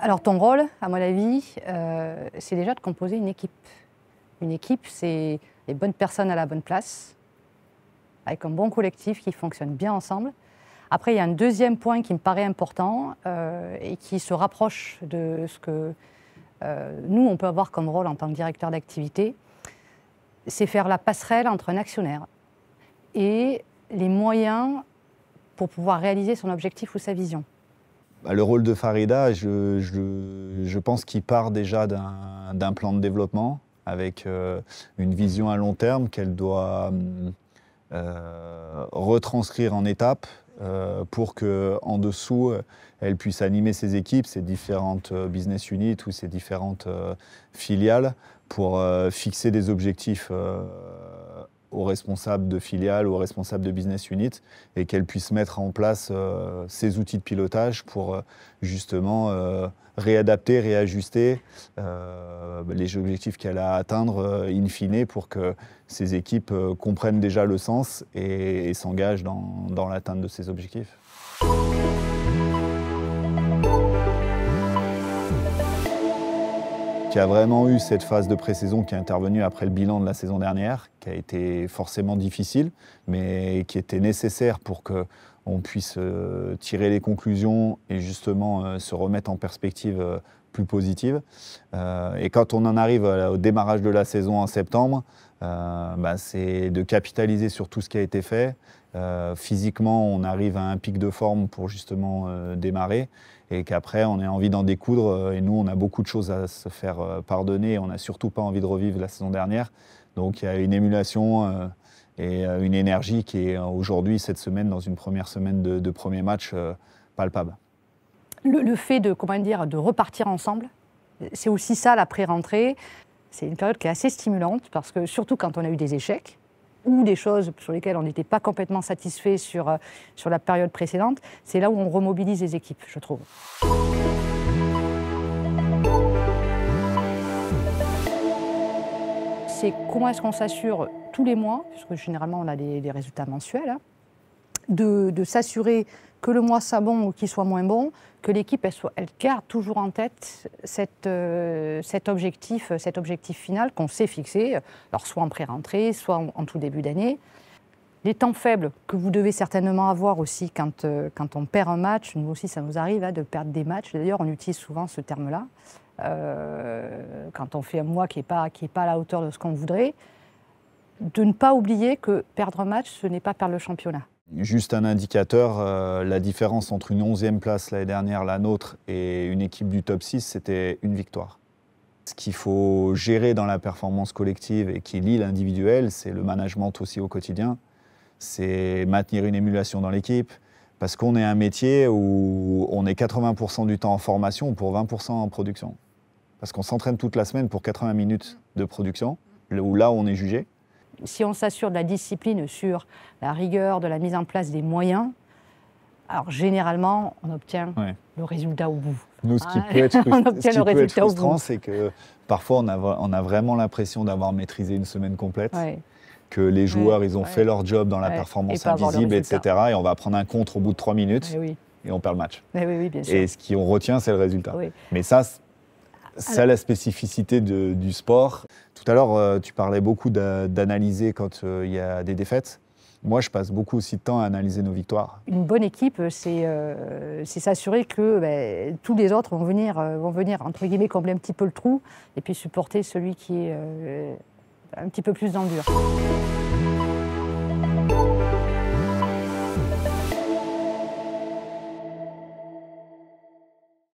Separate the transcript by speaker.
Speaker 1: Alors ton rôle, à mon avis, c'est déjà de composer une équipe. Une équipe, c'est les bonnes personnes à la bonne place, avec un bon collectif qui fonctionne bien ensemble. Après, il y a un deuxième point qui me paraît important et qui se rapproche de ce que nous, on peut avoir comme rôle en tant que directeur d'activité, c'est faire la passerelle entre un actionnaire et les moyens pour pouvoir réaliser son objectif ou sa vision.
Speaker 2: Le rôle de Farida, je pense qu'il part déjà d'un plan de développement avec une vision à long terme qu'elle doit retranscrire en étapes pour qu'en dessous, elle puisse animer ses équipes, ses différentes business units ou ses différentes filiales pour fixer des objectifs aux responsables de filiales ou aux responsables de business unit et qu'elle puisse mettre en place ses outils de pilotage pour justement réadapter, réajuster les objectifs qu'elle a à atteindre in fine pour que ces équipes comprennent déjà le sens et s'engagent dans l'atteinte de ces objectifs. Qui a vraiment eu cette phase de pré-saison qui est intervenue après le bilan de la saison dernière, qui a été forcément difficile, mais qui était nécessaire pour qu'on puisse tirer les conclusions et justement se remettre en perspective plus positive. Et quand on en arrive au démarrage de la saison en septembre, c'est de capitaliser sur tout ce qui a été fait. Physiquement, on arrive à un pic de forme pour justement démarrer et qu'après, on a envie d'en découdre. Et nous, on a beaucoup de choses à se faire pardonner. On n'a surtout pas envie de revivre la saison dernière. Donc, il y a une émulation et une énergie qui est aujourd'hui, cette semaine, dans une première semaine de premier match, palpable.
Speaker 1: Le fait de repartir ensemble, c'est aussi ça, la pré-rentrée. C'est une période qui est assez stimulante parce que, surtout quand on a eu des échecs, ou des choses sur lesquelles on n'était pas complètement satisfait sur la période précédente, c'est là où on remobilise les équipes, je trouve. C'est comment est-ce qu'on s'assure tous les mois, puisque généralement on a des résultats mensuels, hein, de s'assurer que le mois soit bon ou qu'il soit moins bon, que l'équipe elle garde toujours en tête cet objectif final qu'on s'est fixé, alors soit en pré-rentrée, soit en tout début d'année. Les temps faibles que vous devez certainement avoir aussi quand on perd un match, nous aussi ça nous arrive de perdre des matchs, d'ailleurs on utilise souvent ce terme-là, quand on fait un mois qui n'est pas à la hauteur de ce qu'on voudrait, de ne pas oublier que perdre un match, ce n'est pas perdre le championnat.
Speaker 2: Juste un indicateur, la différence entre une 11e place l'année dernière, la nôtre, et une équipe du top 6, c'était une victoire. Ce qu'il faut gérer dans la performance collective et qui lie l'individuel, c'est le management aussi au quotidien. C'est maintenir une émulation dans l'équipe, parce qu'on est un métier où on est 80% du temps en formation pour 20% en production. Parce qu'on s'entraîne toute la semaine pour 80 minutes de production, où là on est jugé.
Speaker 1: Si on s'assure de la discipline sur la rigueur, de la mise en place des moyens, alors généralement, on obtient le résultat au bout.
Speaker 2: Nous, ce qui peut être frustrant, c'est que parfois, on a vraiment l'impression d'avoir maîtrisé une semaine complète, que les joueurs, ils ont fait leur job dans la performance invisible, etc. Et on va prendre un contre au bout de 3 minutes et on perd le match.
Speaker 1: Bien sûr.
Speaker 2: Et ce qu'on retient, c'est le résultat. Mais ça, c'est la spécificité du sport. Tout à l'heure, tu parlais beaucoup d'analyser quand il y a des défaites. Moi, je passe beaucoup aussi de temps à analyser nos victoires.
Speaker 1: Une bonne équipe, c'est s'assurer que tous les autres vont venir, entre guillemets, combler un petit peu le trou et puis supporter celui qui est un petit peu plus dans le dur.